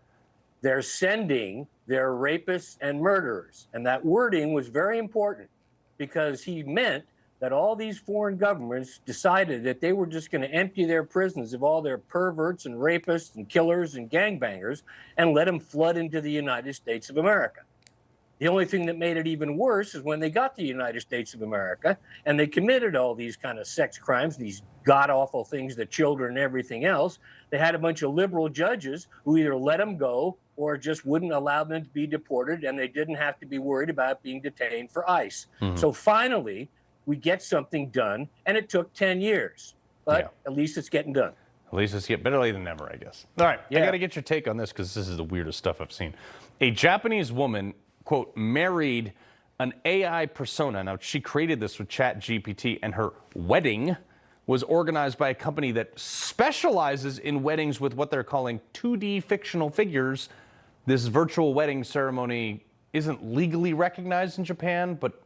They're sending their rapists and murderers. And that wording was very important because he meant that all these foreign governments decided that they were just going to empty their prisons of all their perverts and rapists and killers and gangbangers and let them flood into the United States of America. The only thing that made it even worse is when they got to the United States of America and they committed all these kind of sex crimes, these god-awful things to children and everything else. They had a bunch of liberal judges who either let them go or just wouldn't allow them to be deported, and they didn't have to be worried about being detained for ICE. So finally, we get something done, and it took 10 years. But at least it's getting done. At least it's better late than never, I guess. All right, I got to get your take on this because this is the weirdest stuff I've seen. A Japanese woman, quote, married an AI persona. Now, she created this with ChatGPT, and her wedding was organized by a company that specializes in weddings with what they're calling 2D fictional figures. This virtual wedding ceremony isn't legally recognized in Japan, but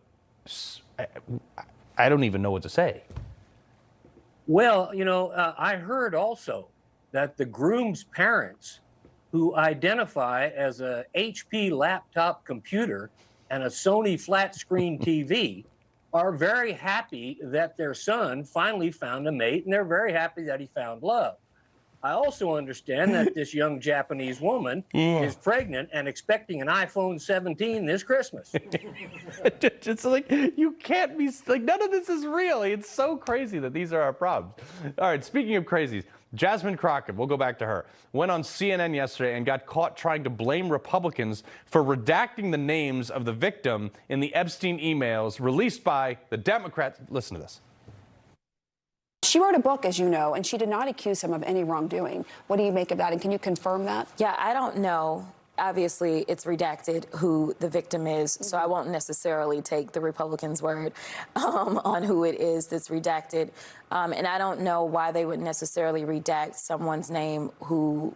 I don't even know what to say. Well, you know, I heard also that the groom's parents, who identify as a HP laptop computer and a Sony flat screen TV, are very happy that their son finally found a mate, and they're very happy that he found love. I also understand that this young Japanese woman is pregnant and expecting an iPhone 17 this Christmas. It's like, you can't be, like, none of this is real. It's so crazy that these are our problems. All right, speaking of crazies, Jasmine Crockett, we'll go back to her, went on CNN yesterday and got caught trying to blame Republicans for redacting the names of the victim in the Epstein emails released by the Democrats. Listen to this. She wrote a book, as you know, and she did not accuse him of any wrongdoing. What do you make of that, and can you confirm that? Yeah, I don't know. Obviously, it's redacted who the victim is, so I won't necessarily take the Republicans' word on who it is that's redacted. And I don't know why they would necessarily redact someone's name who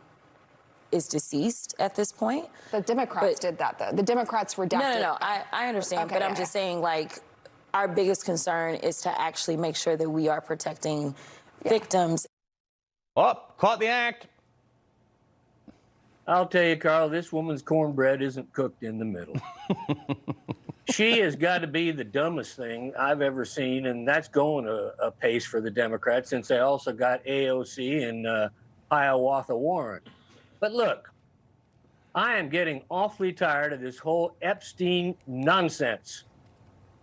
is deceased at this point. The Democrats did that, though. The Democrats redacted. No, I understand, Okay, but I'm just saying, like, our biggest concern is to actually make sure that we are protecting victims. Oh, caught the act. I'll tell you, Carl, this woman's cornbread isn't cooked in the middle. She has got to be the dumbest thing I've ever seen, and that's going a pace for the Democrats since they also got AOC and Hiawatha Warren. But look, I am getting awfully tired of this whole Epstein nonsense.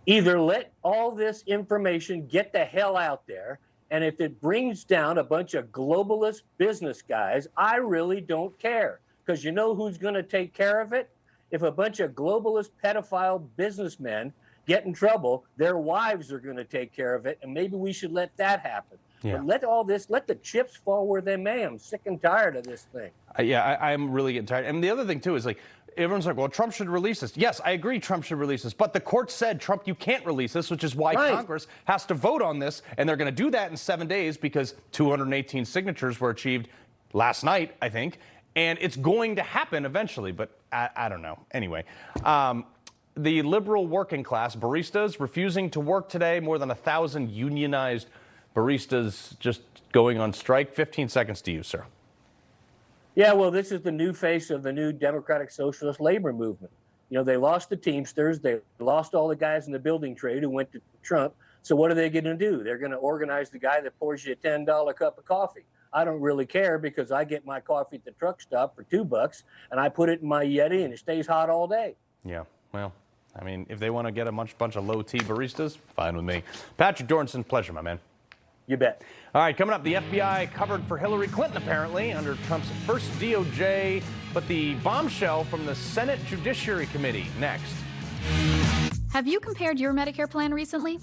Either let all this information get the hell out there, and if it brings down a bunch of globalist business guys, I really don't care. Because you know who's going to take care of it? If a bunch of globalist pedophile businessmen get in trouble, their wives are going to take care of it, and maybe we should let that happen. Yeah. But let the chips fall where they may. I'm sick and tired of this thing. I'm really getting tired. And the other thing, too, is like, everyone's like, well, Trump should release this. Yes, I agree Trump should release this. But the court said, Trump, you can't release this, which is why Congress has to vote on this. And they're going to do that in 7 days because 218 signatures were achieved last night, I think. And it's going to happen eventually, but I don't know. Anyway, the liberal working class baristas refusing to work today. More than 1,000 unionized baristas just going on strike. 15 seconds to you, sir. Yeah, well, this is the new face of the new Democratic Socialist labor movement. You know, they lost the Teamsters. They lost all the guys in the building trade who went to Trump. So what are they going to do? They're going to organize the guy that pours you a $10 cup of coffee. I don't really care because I get my coffee at the truck stop for $2 and I put it in my Yeti and it stays hot all day. Yeah, well, I mean, if they want to get a bunch of low T baristas, fine with me. Patrick Dorinson, pleasure, my man. You bet. All right, coming up, the FBI covered for Hillary Clinton, apparently, under Trump's first DOJ, but the bombshell from the Senate Judiciary Committee, next. Have you compared your Medicare plan recently?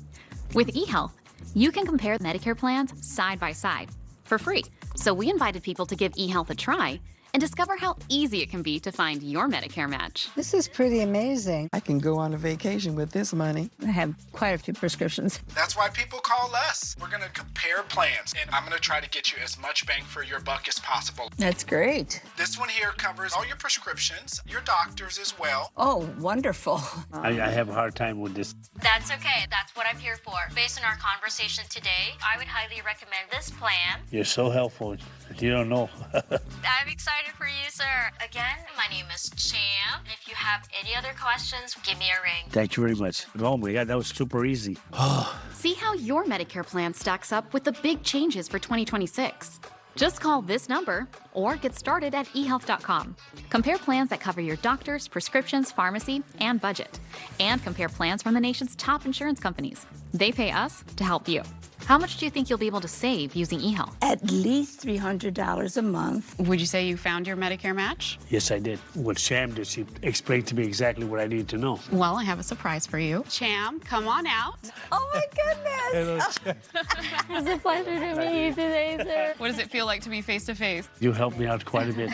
With eHealth, you can compare Medicare plans side by side for free. So we invited people to give eHealth a try and discover how easy it can be to find your Medicare match. This is pretty amazing. I can go on a vacation with this money. I have quite a few prescriptions. That's why people call us. We're going to compare plans, and I'm going to try to get you as much bang for your buck as possible. That's great. This one here covers all your prescriptions, your doctors as well. Oh, wonderful. I have a hard time with this. That's okay. That's what I'm here for. Based on our conversation today, I would highly recommend this plan. You're so helpful. You don't know. I'm excited for you, sir. Again, my name is Cham. If you have any other questions, give me a ring. Thank you very much. Oh my God, that was super easy. See how your Medicare plan stacks up with the big changes for 2026. Just call this number or get started at ehealth.com. Compare plans that cover your doctors, prescriptions, pharmacy, and budget. And compare plans from the nation's top insurance companies. They pay us to help you. How much do you think you'll be able to save using eHealth? At least $300 a month. Would you say you found your Medicare match? Yes, I did. What Sham did, she explained to me exactly what I needed to know. Well, I have a surprise for you. Cham, come on out. Oh my goodness. It's a pleasure to meet you today, sir. What does it feel like to be face to face? You helped me out quite a bit.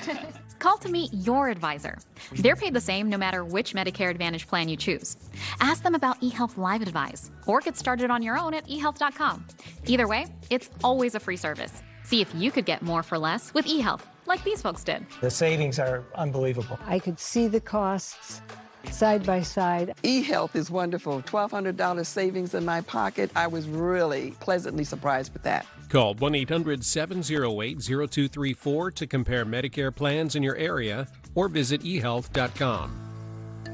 Call to meet your advisor. They're paid the same no matter which Medicare Advantage plan you choose. Ask them about eHealth Live Advice or get started on your own at eHealth.com. Either way, it's always a free service. See if you could get more for less with eHealth, like these folks did. The savings are unbelievable. I could see the costs side by side. eHealth is wonderful. $1,200 savings in my pocket. I was really pleasantly surprised with that. Call 1-800-708-0234 to compare Medicare plans in your area or visit eHealth.com.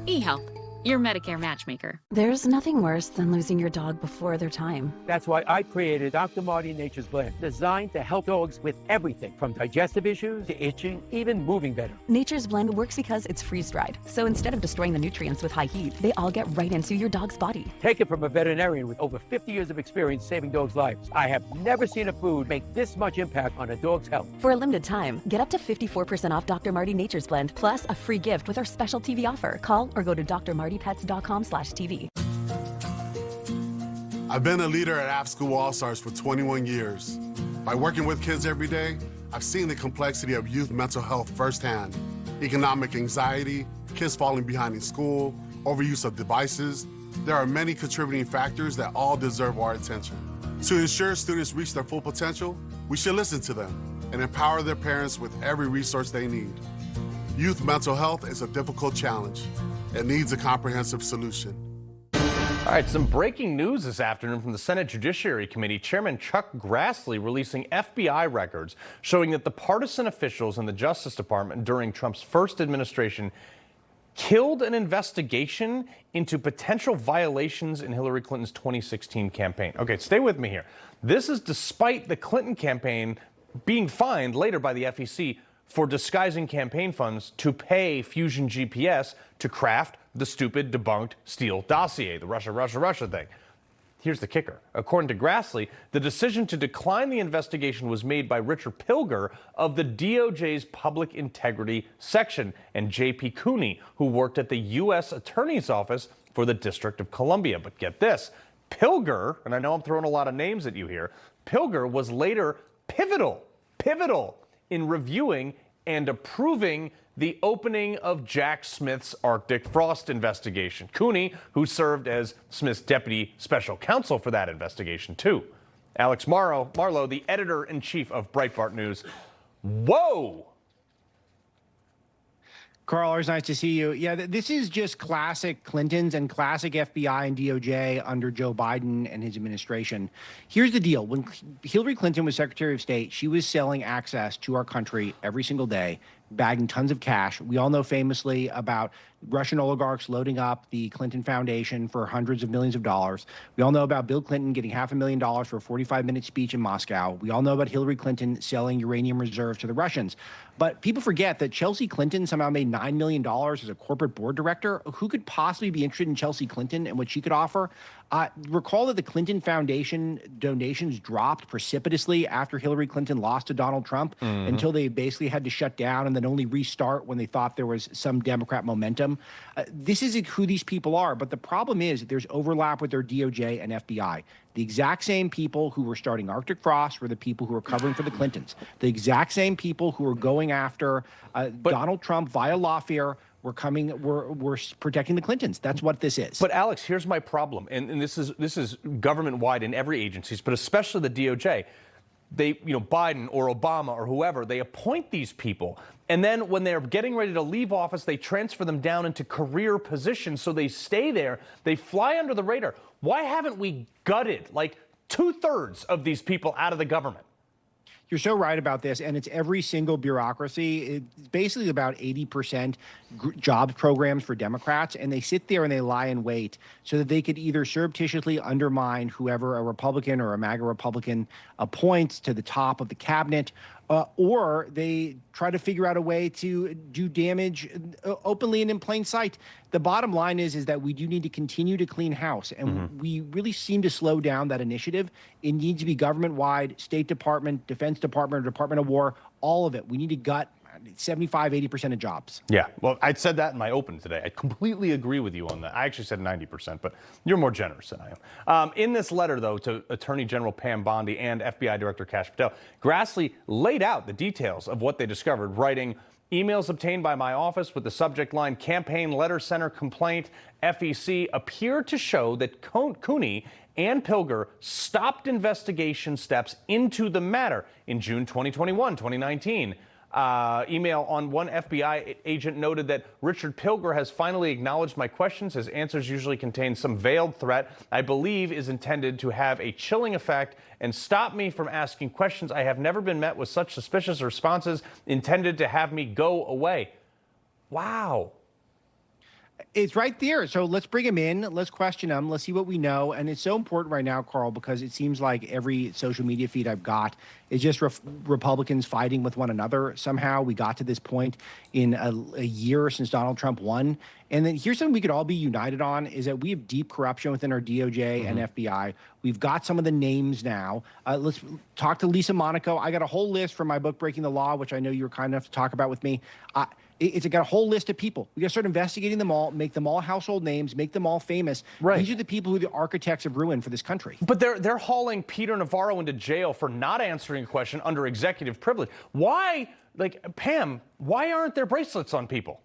eHealth, your Medicare matchmaker. There's nothing worse than losing your dog before their time. That's why I created Dr. Marty Nature's Blend, designed to help dogs with everything from digestive issues to itching, even moving better. Nature's Blend works because it's freeze-dried. So instead of destroying the nutrients with high heat, they all get right into your dog's body. Take it from a veterinarian with over 50 years of experience saving dogs' lives. I have never seen a food make this much impact on a dog's health. For a limited time, get up to 54% off Dr. Marty Nature's Blend, plus a free gift with our special TV offer. Call or go to drmartypets.com/TV. I've been a leader at App School All-Stars for 21 years. By working with kids every day, I've seen the complexity of youth mental health firsthand. Economic anxiety, kids falling behind in school, overuse of devices. There are many contributing factors that all deserve our attention. To ensure students reach their full potential, we should listen to them and empower their parents with every resource they need. Youth mental health is a difficult challenge. It needs a comprehensive solution. All right, some breaking news this afternoon from the Senate Judiciary Committee. Chairman Chuck Grassley releasing FBI records showing that the partisan officials in the Justice Department during Trump's first administration killed an investigation into potential violations in Hillary Clinton's 2016 campaign. Okay, stay with me here. This is despite the Clinton campaign being fined later by the FEC for disguising campaign funds to pay Fusion GPS to craft the stupid, debunked Steele dossier, the Russia thing. Here's the kicker. According to Grassley, the decision to decline the investigation was made by Richard Pilger of the DOJ's Public Integrity Section and J.P. Cooney, who worked at the U.S. Attorney's Office for the District of Columbia. But get this, Pilger, and I know I'm throwing a lot of names at you here, Pilger was later pivotal in reviewing and approving the opening of Jack Smith's Arctic Frost investigation. Cooney, who served as Smith's deputy special counsel for that investigation, too. Alex Marlow, the editor-in-chief of Breitbart News. Whoa! Carl, always nice to see you. Yeah, this is just classic Clintons and classic FBI and DOJ under Joe Biden and his administration. Here's the deal. When Hillary Clinton was Secretary of State, she was selling access to our country every single day, bagging tons of cash. We all know famously about Russian oligarchs loading up the Clinton Foundation for hundreds of millions of dollars. We all know about Bill Clinton getting $500,000 for a 45-minute speech in Moscow. We all know about Hillary Clinton selling uranium reserves to the Russians. But people forget that Chelsea Clinton somehow made $9 million as a corporate board director. Who could possibly be interested in Chelsea Clinton and what she could offer? Recall that the Clinton Foundation donations dropped precipitously after Hillary Clinton lost to Donald Trump until they basically had to shut down and then only restart when they thought there was some Democrat momentum. This is who these people are. But the problem is that there's overlap with their DOJ and FBI. The exact same people who were starting Arctic Frost were the people who were covering for the Clintons. The exact same people who were going after Donald Trump via lawfare were protecting the Clintons. That's what this is. But Alex, here's my problem, and this is government-wide in every agencies, but especially the DOJ. They, Biden or Obama or whoever, they appoint these people. And then when they're getting ready to leave office, they transfer them down into career positions so they stay there. They fly under the radar. Why haven't we gutted like 2/3 of these people out of the government? You're so right about this, and it's every single bureaucracy. It's basically about 80% job programs for Democrats, and they sit there and they lie in wait so that they could either surreptitiously undermine whoever a Republican or a MAGA Republican appoints to the top of the cabinet, or they try to figure out a way to do damage openly and in plain sight. The bottom line is that we do need to continue to clean house, and we really seem to slow down that initiative. It needs to be government-wide, State Department, Defense Department, Department of War, all of it. We need to gut 75, 80% of jobs. Yeah, well, I said that in my open today. I completely agree with you on that. I actually said 90%, but you're more generous than I am. In this letter, though, to Attorney General Pam Bondi and FBI Director Kash Patel, Grassley laid out the details of what they discovered, writing, emails obtained by my office with the subject line Campaign Letter Center Complaint FEC appear to show that Cooney and Pilger stopped investigation steps into the matter in June 2019. Email on one FBI agent noted that Richard Pilger has finally acknowledged my questions. His answers usually contain some veiled threat I believe is intended to have a chilling effect and stop me from asking questions. I have never been met with such suspicious responses intended to have me go away. Wow. It's right there. So let's bring him in. Let's question him. Let's see what we know. And it's so important right now, Carl, because it seems like every social media feed I've got is just Republicans fighting with one another. Somehow we got to this point in a year since Donald Trump won. And then here's something we could all be united on is that we have deep corruption within our DOJ and FBI. We've got some of the names now. Let's talk to Lisa Monaco. I got a whole list from my book, Breaking the Law, which I know you were kind enough to talk about with me. It's got a whole list of people. We got to start investigating them all, make them all household names, make them all famous. Right. These are the people who are the architects of ruin for this country. But they're hauling Peter Navarro into jail for not answering a question under executive privilege. Why, Pam, why aren't there bracelets on people?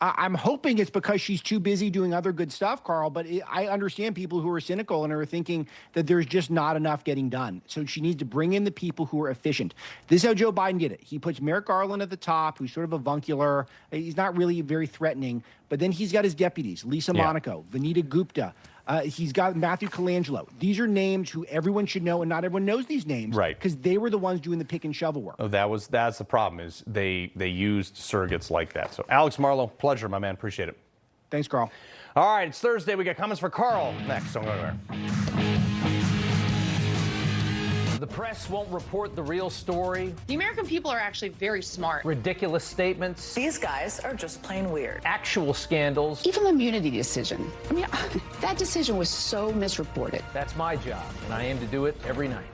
I'm hoping it's because she's too busy doing other good stuff, Carl, but I understand people who are cynical and are thinking that there's just not enough getting done. So she needs to bring in the people who are efficient. This is how Joe Biden did it. He puts Merrick Garland at the top, who's sort of avuncular. He's not really very threatening, but then he's got his deputies, Lisa Monaco, Vanita Gupta. He's got Matthew Colangelo. These are names who everyone should know, and not everyone knows these names, right? Because they were the ones doing the pick and shovel work. Oh, that's the problem is they used surrogates like that. So Alex Marlow, pleasure, my man. Appreciate it. Thanks, Carl. All right, it's Thursday. We got comments for Carl next. Don't go anywhere. The press won't report the real story. The American people are actually very smart. Ridiculous statements. These guys are just plain weird. Actual scandals. Even the immunity decision. I mean, that decision was so misreported. That's my job, and I aim to do it every night.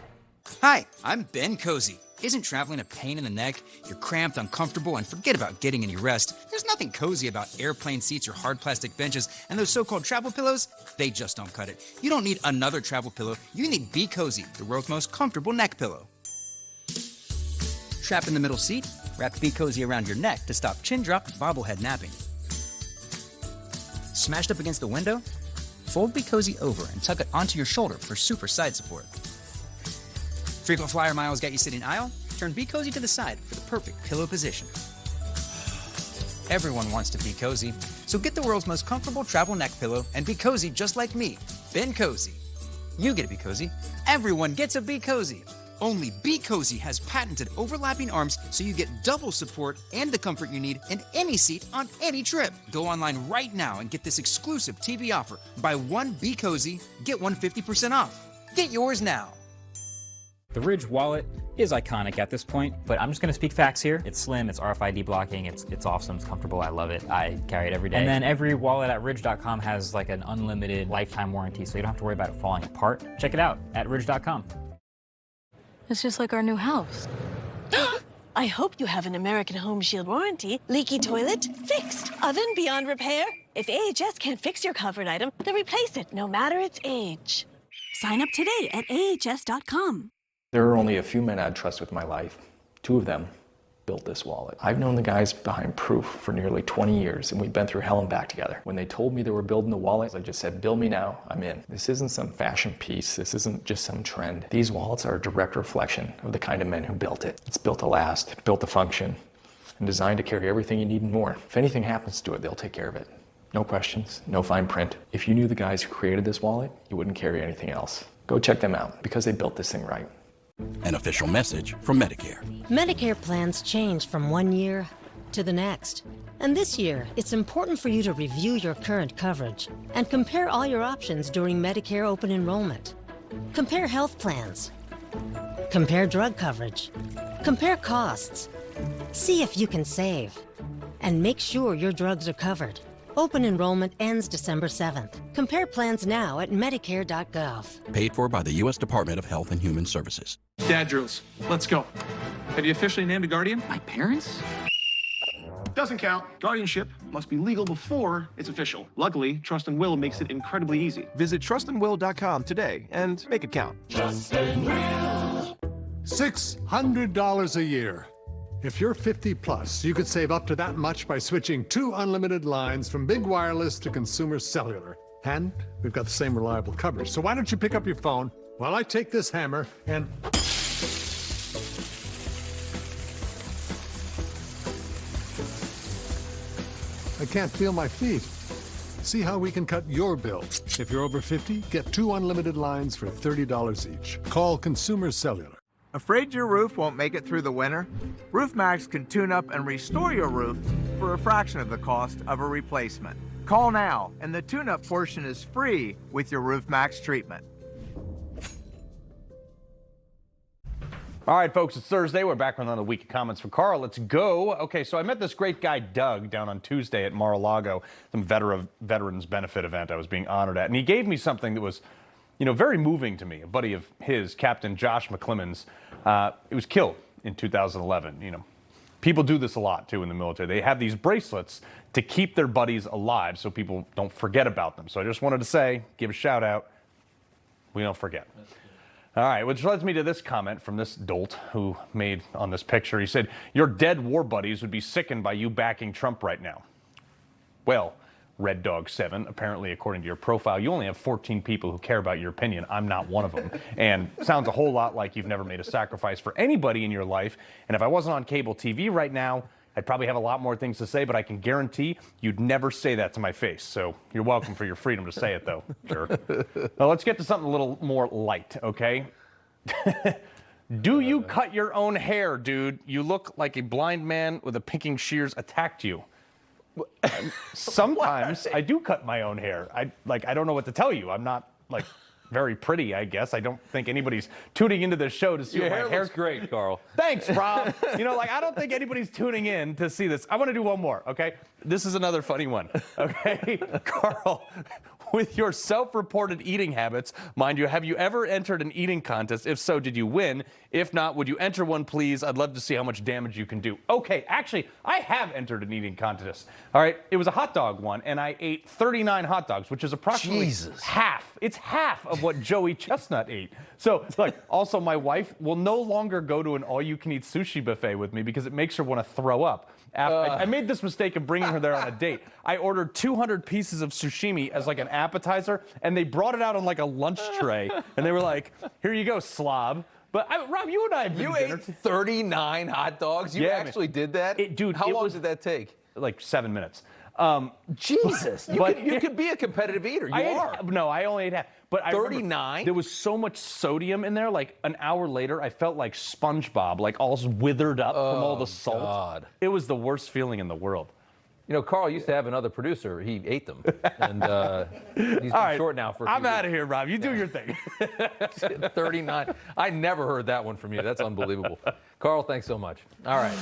Hi, I'm Ben Cozy. Isn't traveling a pain in the neck? You're cramped, uncomfortable, and forget about getting any rest. There's nothing cozy about airplane seats or hard plastic benches, and those so-called travel pillows, they just don't cut it. You don't need another travel pillow. You need Be Cozy, the world's most comfortable neck pillow. Trapped in the middle seat? Wrap Be Cozy around your neck to stop chin drop, bobblehead napping. Smashed up against the window? Fold Be Cozy over and tuck it onto your shoulder for super side support. Frequent flyer miles got you sitting aisle? Turn Be Cozy to the side for the perfect pillow position. Everyone wants to be cozy, so get the world's most comfortable travel neck pillow and be cozy just like me, Ben Cozy. You get to be cozy. Everyone gets a Be Cozy. Only Be Cozy has patented overlapping arms so you get double support and the comfort you need in any seat on any trip. Go online right now and get this exclusive TV offer. Buy one Be Cozy, get one 50% off. Get yours now. The Ridge wallet is iconic at this point, but I'm just going to speak facts here. It's slim, it's RFID blocking, it's awesome, it's comfortable, I love it. I carry it every day. And then every wallet at Ridge.com has like an unlimited lifetime warranty, so you don't have to worry about it falling apart. Check it out at Ridge.com. It's just like our new house. I hope you have an American Home Shield warranty. Leaky toilet? Fixed. Oven beyond repair? If AHS can't fix your covered item, they'll replace it, no matter its age. Sign up today at AHS.com. There are only a few men I'd trust with my life. Two of them built this wallet. I've known the guys behind Proof for nearly 20 years, and we've been through hell and back together. When they told me they were building the wallet, I just said, bill me now, I'm in. This isn't some fashion piece. This isn't just some trend. These wallets are a direct reflection of the kind of men who built it. It's built to last, built to function, and designed to carry everything you need and more. If anything happens to it, they'll take care of it. No questions, no fine print. If you knew the guys who created this wallet, you wouldn't carry anything else. Go check them out, because they built this thing right. An official message from Medicare. Medicare plans change from one year to the next. And this year, it's important for you to review your current coverage and compare all your options during Medicare open enrollment. Compare health plans. Compare drug coverage. Compare costs. See if you can save. And make sure your drugs are covered. Open enrollment ends December 7th. Compare plans now at Medicare.gov. Paid for by the U.S. Department of Health and Human Services. Dad drills. Let's go. Have you officially named a guardian? My parents? Doesn't count. Guardianship must be legal before it's official. Luckily, Trust and Will makes it incredibly easy. Visit trustandwill.com today and make it count. Trust and Will. $600 a year. If you're 50 plus, you could save up to that much by switching 2 unlimited lines from Big Wireless to Consumer Cellular. And we've got the same reliable coverage. So why don't you pick up your phone while I take this hammer and... I can't feel my feet. See how we can cut your bill. If you're over 50, get 2 unlimited lines for $30 each. Call Consumer Cellular. Afraid your roof won't make it through the winter? Roofmax can tune up and restore your roof for a fraction of the cost of a replacement. Call now, and the tune-up portion is free with your Roofmax treatment. All right, folks, it's Thursday. We're back with another week of comments from Carl. Let's go. Okay, so I met this great guy, Doug, down on Tuesday at Mar-a-Lago, some veterans benefit event I was being honored at. And he gave me something that was, very moving to me. A buddy of his, Captain Josh McClemens, he was killed in 2011. People do this a lot, too, in the military. They have these bracelets to keep their buddies alive so people don't forget about them. So I just wanted to give a shout out. We don't forget. All right, which leads me to this comment from this dolt who made on this picture. He said, your dead war buddies would be sickened by you backing Trump right now. Well, Red Dog 7, apparently, according to your profile, you only have 14 people who care about your opinion. I'm not one of them. And sounds a whole lot like you've never made a sacrifice for anybody in your life. And if I wasn't on cable TV right now, I'd probably have a lot more things to say, but I can guarantee you'd never say that to my face. So you're welcome for your freedom to say it, though. Sure. Now, let's get to something a little more light, okay? Do you cut your own hair, dude? You look like a blind man with a picking shears attacked you. Sometimes I do cut my own hair. I don't know what to tell you. I'm not very pretty, I guess. I don't think anybody's tuning into this show to see your what hair my hair looks great, Carl. Thanks, Rob. I don't think anybody's tuning in to see this. I want to do one more, okay? This is another funny one, okay? Carl, with your self-reported eating habits, mind you, have you ever entered an eating contest? If so, did you win? If not, would you enter one, please? I'd love to see how much damage you can do. Okay, actually, I have entered an eating contest. All right, it was a hot dog one, and I ate 39 hot dogs, which is approximately half. It's half of what Joey Chestnut ate. So, also my wife will no longer go to an all-you-can-eat sushi buffet with me because it makes her want to throw up. I made this mistake of bringing her there on a date. I ordered 200 pieces of sashimi as an appetizer, and they brought it out on a lunch tray, and they were like, here you go, slob. But Rob, you and I have been You ate 39 hot dogs? You actually did that? Dude, how long did that take? 7 minutes. Jesus, you could be a competitive eater. You are. No, I only ate half. But 39? There was so much sodium in there. An hour later, I felt like SpongeBob, all withered up from all the salt. God. It was the worst feeling in the world. Carl used to have another producer. He ate them. And he's been short now for a few I'm out of here, Rob. You do your thing. 39. I never heard that one from you. That's unbelievable. Carl, thanks so much. All right.